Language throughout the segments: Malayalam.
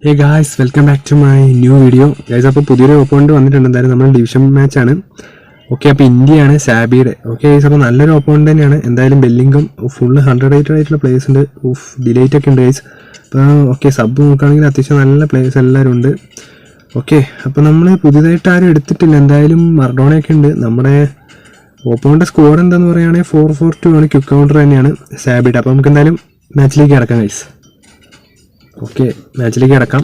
Hey guys, welcome back to my new video. Guys, അപ്പോൾ പുതിയൊരു ഓപ്പോണൻറ്റ് വന്നിട്ടുണ്ട്. എന്തായാലും നമ്മൾ ഡിവിഷൻ മാച്ചാണ്. ഓക്കെ, അപ്പോൾ ഇന്ത്യയാണ് സാബിയുടെ. ഓക്കെ ഗൈസ്, അപ്പോൾ നല്ലൊരു ഓപ്പോണൻറ്റ് തന്നെയാണ്. എന്തായാലും ബെല്ലിംഗം ഫുള്ള് 100 ആയിട്ടുള്ള പ്ലേയേഴ്സ് ഉണ്ട്. ഡിലേറ്റ് ഒക്കെ ഉണ്ട് ഗൈസ്. അപ്പോൾ ഓക്കെ, സബ് നോക്കുകയാണെങ്കിൽ അത്യാവശ്യം നല്ല പ്ലേയേഴ്സ് എല്ലാവരും ഉണ്ട്. ഓക്കെ, അപ്പോൾ നമ്മൾ പുതിയതായിട്ട് ആരും എടുത്തിട്ടില്ല. എന്തായാലും മർഡോണയൊക്കെ ഉണ്ട്. നമ്മുടെ ഓപ്പോണൻ്റെ സ്കോർ എന്താണെന്ന് പറയുകയാണെങ്കിൽ 4-4-2 ആണ്. ക്വിക്ക് കൗണ്ടർ തന്നെയാണ് സാബിയുടെ. അപ്പോൾ നമുക്ക് എന്തായാലും മാച്ചിലേക്ക് കിടക്കാം ഗൈസ്. ഓക്കെ, മാച്ചിലേക്ക് കിടക്കാം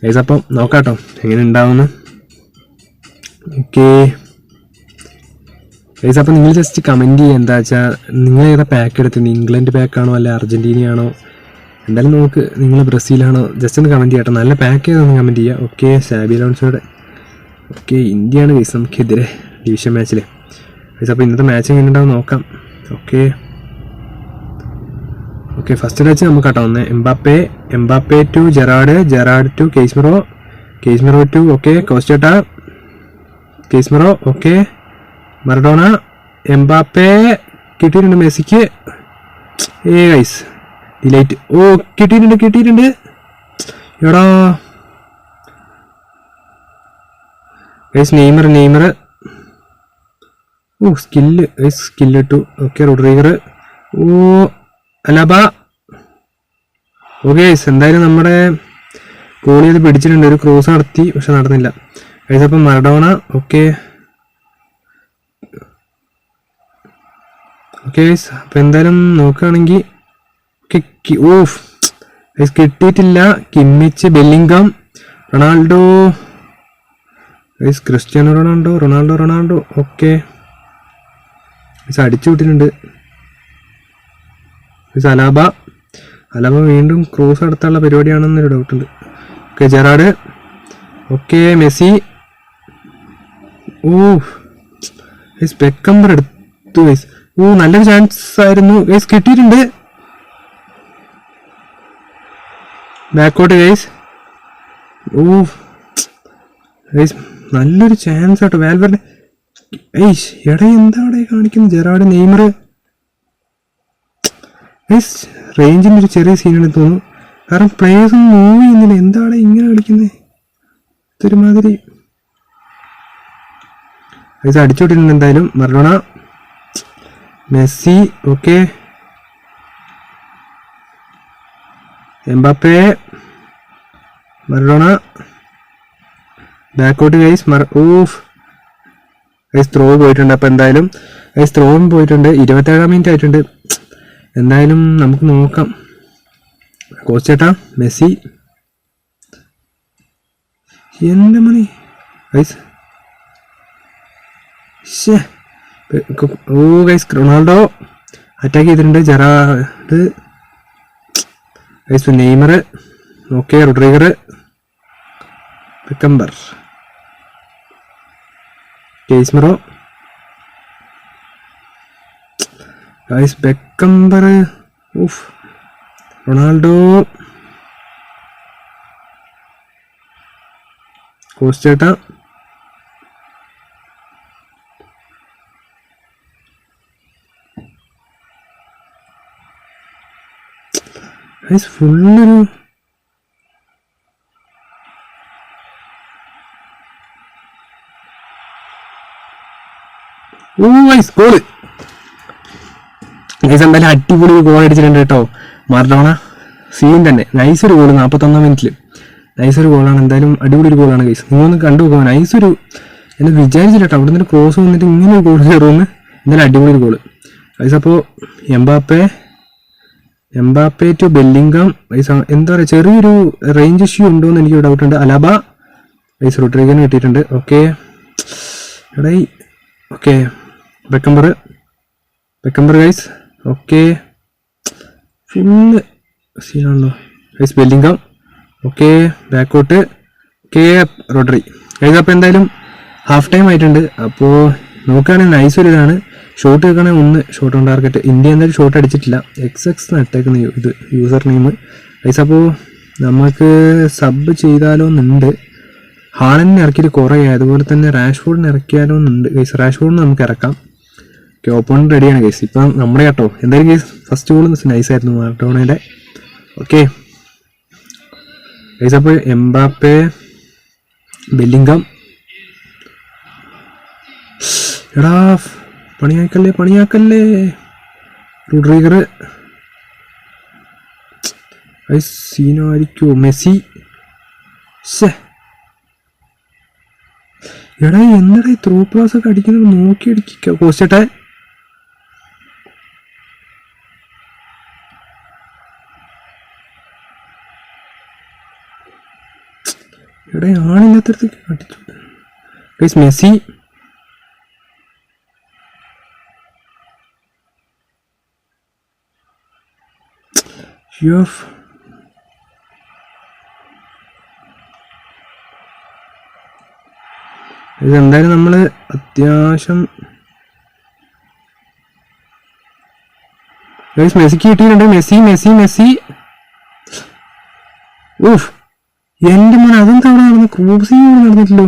ഗൈസ്. അപ്പം നോക്കാം കേട്ടോ എങ്ങനെ ഉണ്ടാവുമെന്ന്. ഓക്കെ ഗൈസ്, അപ്പം നിങ്ങൾ ജസ്റ്റ് കമൻറ്റ് ചെയ്യുക. എന്താ വെച്ചാൽ നിങ്ങൾ ഏതാ പാക്ക് എടുത്തത്? ഇംഗ്ലണ്ട് പാക്കാണോ അല്ല അർജൻറ്റീനയാണോ? എന്തായാലും നോക്ക്, നിങ്ങൾ ബ്രസീലാണോ? ജസ്റ്റ് ഒന്ന് കമൻറ്റ് ചെയ്യട്ടോ. നല്ല പാക്ക് ചെയ്തൊന്ന് കമൻറ്റ് ചെയ്യുക. ഓക്കെ, സാബി ലോൺസോയുടെ. ഓക്കെ, ഇന്ത്യയാണ് ഗൈസ് നമുക്കെതിരെ ഡിവിഷൻ മാച്ചിൽ ഗൈസ്. അപ്പോൾ ഇന്നത്തെ മാച്ച് എങ്ങനെ ഉണ്ടാവും നോക്കാം. ഓക്കെ ഓക്കെ, ഫസ്റ്റ് മാച്ച് നമുക്ക് കേട്ടോ. ഒന്ന് Mbappe to Gerrard to Casemiro to okay കോസ്റ്റേട്ട കേസ്മിറോ. ഓക്കെ, മറഡോണ, എംബാപ്പേ കിട്ടിയിട്ടുണ്ട് മെസ്സിക്ക്. Guys delight. ഓ, കിട്ടിയിട്ടുണ്ട് എടാ ഗൈസ്. നെയ്മർ. ഓ, സ്കില്ല് ഇട്ടു. Okay, Rodrigo. ഓ, അലബ. ഓക്കെ ഗൈസ്, എന്തായാലും നമ്മുടെ ഗോളി അത് പിടിച്ചിട്ടുണ്ട്. ഒരു ക്രോസ് നടത്തി, പക്ഷെ നടന്നില്ല ഗൈസ്. അപ്പം മറഡോണ. ഓക്കെ ഗൈസ്, അപ്പം എന്തായാലും നോക്കുകയാണെങ്കിൽ ഓഫ് ഗൈസ് കിട്ടിയിട്ടില്ല. Kimmich, Bellingham, Ronaldo guys, Cristiano Ronaldo. Okay guys, അടിച്ചു വിട്ടിട്ടുണ്ട്. അലബ വീണ്ടും ക്രോസ് നടത്താനുള്ള പരിപാടിയാണെന്നൊരു ഡൗട്ടുണ്ട്. Okay, Gerrard. Okay, Messi. ഓ ഗൈസ്, ബെക്കംബർ എടുത്തു ഗൈസ്. ഓ, നല്ലൊരു ചാൻസ് ആയിരുന്നു ഗൈസ്. കിട്ടിയിട്ടുണ്ട്. ബാക്കോട്ട് ഗൈസ്. ഓ ഗൈസ്, നല്ലൊരു ചാൻസ് ആട്ടോ വാൽവെർഡെ. ഏയ് എടാ, എന്താണ് കാണിക്കുന്നത്? Gerard, Neymar guys. റേഞ്ചിൻ്റെ ഒരു ചെറിയ സീനാണെന്ന് തോന്നുന്നു. കാരണം പ്ലേയേഴ്സ് ഒന്നും മൂവ് ചെയ്യുന്നില്ല. എന്താണ് ഇങ്ങനെ കളിക്കുന്നത്? ഇതൊരുമാതിരി ഗൈസ്. അടിച്ചുവിട്ടിട്ടുണ്ട് എന്തായാലും. Maradona, Messi. Okay, Mbappe, Maradona, ബാക്കോട്ട് ഗൈസ്. ഓഫ് ഗൈസ്, ത്രോ പോയിട്ടുണ്ട്. അപ്പോൾ എന്തായാലും ഗൈസ് ത്രോയും പോയിട്ടുണ്ട്. 27-ാം മിനിറ്റ് ആയിട്ടുണ്ട്. എന്തായാലും നമുക്ക് നോക്കാം. കോച്ചേട്ടാ, മെസ്സി. എൻ്റെ മണി ഗൈസ്. ഓ ഗൈസ്, റൊണാൾഡോ അറ്റാക്ക് ചെയ്തിട്ടുണ്ട്. Gerrard guys, Neymar. Okay, Rodrigo, Beckenbauer, Casemiro guys, Beckenbauer. ഓഫ്, റൊണാൾഡോ, കോസ്റ്റേട്ട. ഗൈസ് ഫുള്ളൊരു ഗൈസ് ഗോള് ഗൈസ്. എന്തായാലും അടിപൊളി ഗോൾ അടിച്ചിട്ടുണ്ട് കേട്ടോ മറഡോണ. സീൻ തന്നെ. നൈസൊരു ഗോള് 41-ാം മിനിറ്റിൽ. നൈസൊരു ഗോളാണ്. എന്തായാലും അടിപൊളി ഒരു ഗോളാണ് ഗൈസ്. നിങ്ങളൊന്ന് കണ്ടു നോക്കുക. നൈസൊരു എന്നെ വിചാരിച്ചില്ല കേട്ടോ അവിടെ നിന്ന് ക്രോസ് വന്നിട്ട് ഇങ്ങനെ ഒരു ഗോൾ കയറുമെന്ന്. എന്തായാലും അടിപൊളി ഒരു ഗോള് ഗൈസ്. അപ്പോൾ എംബാപ്പേ ടു ബെല്ലിംഗം ഗൈസ്. എന്താ പറയുക, ചെറിയൊരു റേഞ്ച് ഇഷ്യൂ ഉണ്ടോ എന്ന് എനിക്ക് ഡൗട്ടുണ്ട്. അലബ ഗൈസ്, റോഡ്രിഗറിന് കിട്ടിയിട്ടുണ്ട്. ഓക്കെ എടേ. Okay, Beckenbauer guys. Okay, full സീനാണല്ലോ ഗൈസ്. ബെല്ലിംഗം. ഓക്കെ, ബാക്കോട്ട്. Okay, Rodri guys. അപ്പോൾ എന്തായാലും ഹാഫ് ടൈം ആയിട്ടുണ്ട്. അപ്പോൾ നോക്കുകയാണെങ്കിൽ നൈസൊരു ഇതാണ്. ഷോട്ട് വെക്കുകയാണെങ്കിൽ 1 ഷോട്ട് ഓൺ ടാർഗറ്റ്. ഇന്ത്യ എന്തായാലും ഷോട്ട് അടിച്ചിട്ടില്ല. XX ഇട്ടേക്കുന്ന ഇത് യൂസർ നെയിം ഗൈസ്. അപ്പോൾ നമുക്ക് സബ് ചെയ്താലോ എന്നുണ്ട്. ഹാളൻഡിനെ ഇറക്കിയിട്ട് കുറേ, അതുപോലെ തന്നെ റാഷ്ഫോർഡിനെ ഇറക്കിയാലോ എന്നുണ്ട് ഗൈസ്. റാഷ്ഫോർഡിന് നമുക്ക് ഇറക്കാം. ഓക്കെ, ഓപ്പോണൻറ്റ് റെഡിയാണ് ഗൈസ്. ഇപ്പം നമ്മുടെ കേട്ടോ എന്തായാലും ഗൈസ് ഫസ്റ്റ് ഗോൾ നൈസായിരുന്നു മറഡോണയുടെ. ഓക്കെ ഗൈസ് അപ്പോൾ എംബാപ്പെ, ബെല്ലിംഗം. എടാ പണിയാക്കല്ലേ. റോഡ്രിഗർ. ഗൈസ് സീനോ ആയിരിക്കുമോ? മെസ്സി. എടാ എന്താടാ ത്രൂ പാസ് ഒക്കെ അടിക്കുന്നത്? നോക്കി അടിക്കുക കോസ്റ്റേട്ടെ. എടാ ആളില്ലാത്തടത്തേക്ക് അടിച്ചു. Guys Messi. ഇതെന്തായാലും നമ്മൾ അത്യാവശ്യം മെസ്സിക്ക് കിട്ടിയിട്ടുണ്ട്. മെസ്സി. ഓഫ് എൻ്റെ മോൻ അതെന്താ അവിടെ നടന്ന്? ക്രോസിങ് നടന്നിട്ടില്ലോ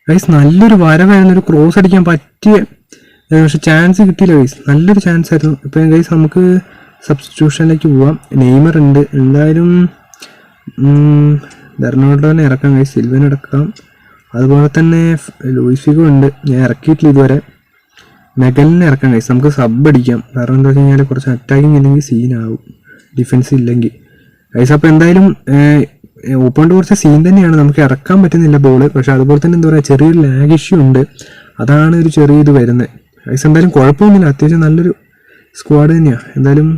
ഗൈസ്. നല്ലൊരു വരവായിരുന്നു, ഒരു ക്രോസ് അടിക്കാൻ പറ്റിയ, പക്ഷെ ചാൻസ് കിട്ടിയില്ല ഗൈസ്. നല്ലൊരു ചാൻസ് ആയിരുന്നു. ഇപ്പം ഗൈസ് നമുക്ക് സബ്സ്റ്റിറ്റ്യൂഷനിലേക്ക് പോവാം. നെയ്മർ ഉണ്ട്. എന്തായാലും ബെർണാർഡോനെ ഇറക്കാം ഗൈസ്, സിൽവനെ ഇറക്കാം. അതുപോലെ തന്നെ ലൂയിസ് ഫിഗോ ഉണ്ട്, ഞാൻ ഇറക്കിയിട്ടില്ല ഇതുവരെ. മെഗലിനെ ഇറക്കാം ഗൈസ്, നമുക്ക് സബ് അടിക്കാം. കാരണം എന്താ വെച്ച് കഴിഞ്ഞാൽ കുറച്ച് അറ്റാക്കിങ് ഇല്ലെങ്കിൽ സീനാവും, ഡിഫൻസ് ഇല്ലെങ്കിൽ ഗൈസ്. അപ്പോൾ എന്തായാലും ഓപ്പൺ കുറച്ച് സീൻ തന്നെയാണ്, നമുക്ക് ഇറക്കാൻ പറ്റുന്നില്ല ബോള്. പക്ഷെ അതുപോലെ തന്നെ എന്താ പറയുക, ചെറിയൊരു ലാഗ് ഇഷ്യൂ ഉണ്ട്, അതാണ് ഒരു ചെറിയ ഇത് വരുന്നത് ഗൈസ്. എന്തായാലും കുഴപ്പമൊന്നുമില്ല, അത്യാവശ്യം നല്ലൊരു സ്ക്വാഡ് തന്നെയാണ്. എന്തായാലും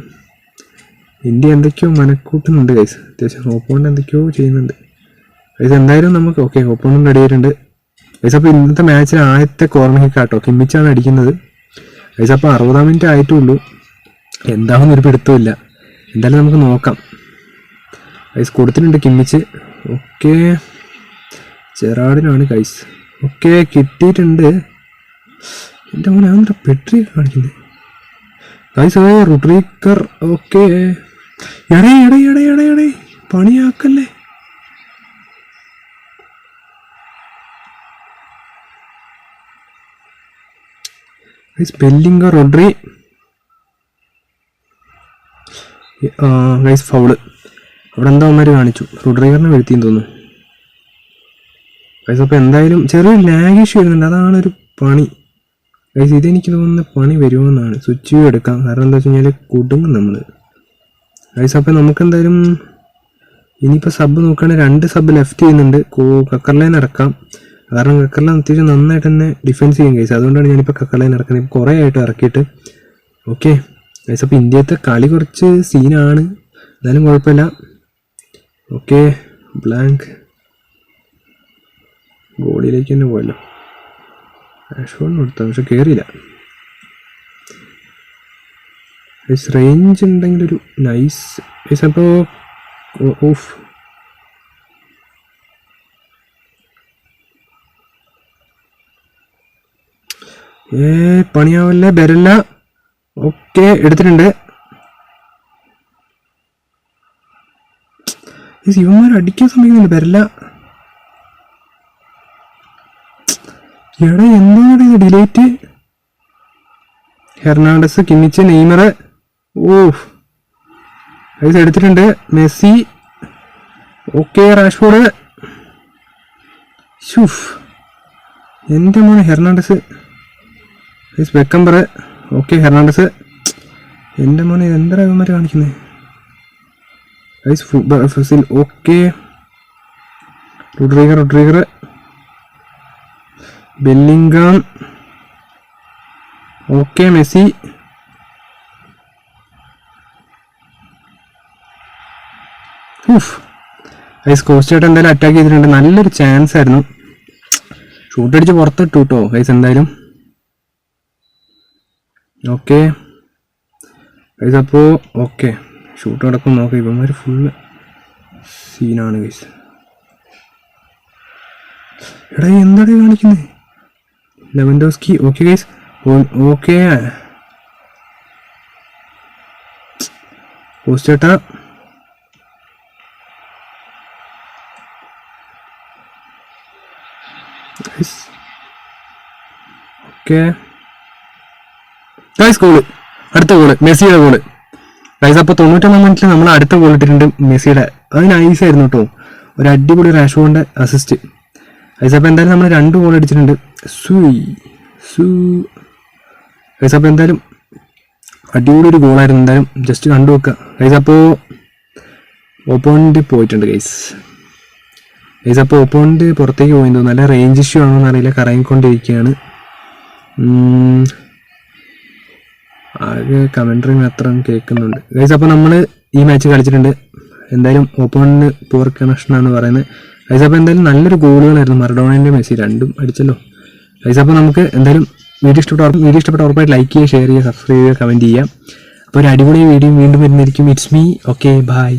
ഇന്ത്യ എന്തൊക്കെയോ മനക്കൂട്ടുന്നുണ്ട് ഗൈസ്, അത്യാവശ്യം ഓപ്പോണൻ്റ് എന്തൊക്കെയോ ചെയ്യുന്നുണ്ട് ഗൈസ്. എന്തായാലും നമുക്ക് ഓക്കെ, ഓപ്പോണൻ്റ് റെഡി ആയിട്ടുണ്ട് ഗൈസ്. അപ്പോൾ ഇന്നത്തെ മാച്ചിൽ ആദ്യത്തെ കോർണർ കിക്ക് ആട്ടോ, കിമ്മിച്ചാണ് അടിക്കുന്നത് ഗൈസ്. അപ്പോൾ 60 മിനിറ്റ് ആയിട്ടുള്ളൂ, എന്താണെന്ന് ഒരു പിടുത്തമില്ല. എന്തായാലും നമുക്ക് നോക്കാം ഗൈസ്. കൊടുത്തിട്ടുണ്ട് കിമ്മിച്ച്. ഓക്കെ, ജെറാർഡിനാണ് ഗൈസ്. ഓക്കെ, കിട്ടിയിട്ടുണ്ട്. എൻ്റെ മോനെ അതെന്താ പെട്രി കാണിക്കുന്നത് ഗൈസ്? റോഡ്രിഗർ. ഓക്കെ, എടേ പണിയാക്കല്ലേ. Bellingham, Rodri. Guys foul. അവിടെ എന്താ അവന്മാർ കാണിച്ചു? റോഡ്രിഗറിനെ വീഴ്ത്തിയെന്ന് തോന്നുന്നു ഗൈസ്. അപ്പോൾ എന്തായാലും ചെറിയൊരു ലാഗ് ഇഷ്യൂ വരുന്നുണ്ട്, അതാണൊരു പണി ഗൈസ്. ഇതെനിക്ക് തോന്നുന്ന പണി വരുമെന്നാണ്. സ്വിച്ച് എടുക്കാം, കാരണം എന്താ വെച്ച് കഴിഞ്ഞാൽ കുടുങ്ങും നമ്മൾ ഗൈസ്. അപ്പോൾ നമുക്ക് എന്തായാലും ഇനിയിപ്പോൾ സബ് നോക്കുകയാണെങ്കിൽ 2 സബ് ലെഫ്റ്റ് ചെയ്യുന്നുണ്ട്. കക്കർലൈൻ ഇറക്കാം, കാരണം കക്കർലൈൻ അത്യാവശ്യം നന്നായിട്ട് തന്നെ ഡിഫെൻസ് ചെയ്യും ഗൈസ്. അതുകൊണ്ടാണ് ഞാനിപ്പോൾ കക്കർലൈൻ ഇറക്കുന്നത്, ഇപ്പോൾ കുറേ ആയിട്ട് ഇറക്കിയിട്ട്. ഓക്കെ ഗൈസ്, അപ്പോൾ ഇന്ത്യത്തെ കളി കുറച്ച് സീനാണ്, എന്നാലും കുഴപ്പമില്ല. ഓക്കെ, ബ്ലാങ്ക് ഗോളിയിലേക്ക് തന്നെ പോയല്ലോ. ആഷ്വോണിന് കൊടുത്ത പക്ഷെ കയറിയില്ല. റേഞ്ച് ഉണ്ടെങ്കിലൊരു നൈസ് ഗൈസ്. അപ്പോൾ ഓഫ് പണിയാവല്ലേ, ബെരല്ല. ഓക്കെ, എടുത്തിട്ടുണ്ട്. ഇവന്മാർ അടിക്കാൻ ശ്രമിക്കുന്നില്ല, ബെരല്ല. എടാ എന്താണ് ഇത് ഡിലേറ്റ്? Hernandez, Kimmich, Neymar. Off guys എടുത്തിട്ടുണ്ട്. മെസ്സി. Okay, Rashford. ഷൂഫ് എൻ്റെ മോനെ Hernandez. Guys Beckenbauer. Okay, Hernandez. എൻ്റെ മോനെ എന്താ ഇവന്മാർ കാണിക്കുന്നത് ഗൈസ്? ഫസിൽ. Okay, Rodrygo. Bellingham. Okay, Messi. Guys കോസ്റ്റേട്ട് എന്തായാലും അറ്റാക്ക് ചെയ്തിട്ടുണ്ട്, നല്ലൊരു ചാൻസ് ആയിരുന്നു. ഷൂട്ട് അടിച്ച് പുറത്തിട്ടു കേട്ടോ ഗൈസ്. എന്തായാലും ഓക്കെ ഗൈസ്. അപ്പോൾ ഓക്കെ, ഷൂട്ട് നടക്കും നോക്കാം. ഇവന്മാർ ഫുള്ള് സീനാണ് ഗൈസ്. എടാ എന്താണ് കാണിക്കുന്നത്? Lewandowski. Okay guys. Okay, കോസ്റ്റേട്ടാ. Okay guys, goal, അടുത്ത ഗോള്, മെസ്സിയുടെ ഗോള് ഗൈസ്. അപ്പോൾ 91 മിനിറ്റിൽ നമ്മൾ അടുത്ത ഗോൾ ഇട്ടിട്ടുണ്ട് മെസ്സിയുടെ. അത് നൈസായിരുന്നു കേട്ടോ. ഒരു അടിപൊളി റാഷ്ഫോർഡിൻ്റെ അസിസ്റ്റ്. ഗൈസ് അപ്പോൾ എന്തായാലും നമ്മൾ 2 ഗോൾ അടിച്ചിട്ടുണ്ട്. ഗൈസ് അപ്പോൾ എന്തായാലും അടിപൊളി ഒരു ഗോളായിരുന്നു. എന്തായാലും ജസ്റ്റ് കണ്ടു വെക്കുക ഗൈസ്. അപ്പോൾ ഓപ്പോണൻറ്റ് പോയിട്ടുണ്ട് ഗൈസ്. അപ്പോൾ ഓപ്പോണൻറ്റ് പുറത്തേക്ക് പോയി തോന്നുന്നു. നല്ല റേഞ്ച് ഇഷ്യൂ ആണോ എന്നറിയില്ല, കറങ്ങിക്കൊണ്ടിരിക്കുകയാണ്. ആകെ കമൻട്രി മാത്രം കേൾക്കുന്നുണ്ട് ഗൈസ്. അപ്പോൾ നമ്മൾ ഈ മാച്ച് കളിച്ചിട്ടുണ്ട്. എന്തായാലും ഓപ്പോണൻറ്റ് പൂർ കണക്ഷനാണ് പറയുന്നത് ഗൈസ്. അപ്പോൾ എന്തായാലും നല്ലൊരു ഗോളുകളായിരുന്നു. മറഡോണൻ്റെ മെസ്സി രണ്ടും അടിച്ചല്ലോ ഗൈസ്. അപ്പോൾ നമുക്ക് എന്തായാലും വീഡിയോ ഇഷ്ടപ്പെട്ട ഉറപ്പായിട്ട് ലൈക്ക് ചെയ്യുക, ഷെയർ ചെയ്യുക, സബ്സ്ക്രൈബ് ചെയ്യുക, കമൻറ്റ് ചെയ്യുക. അപ്പോൾ ഒരു അടിപൊളി വീഡിയോ വീണ്ടും വരുന്നതായിരിക്കും. It's me. Okay, by.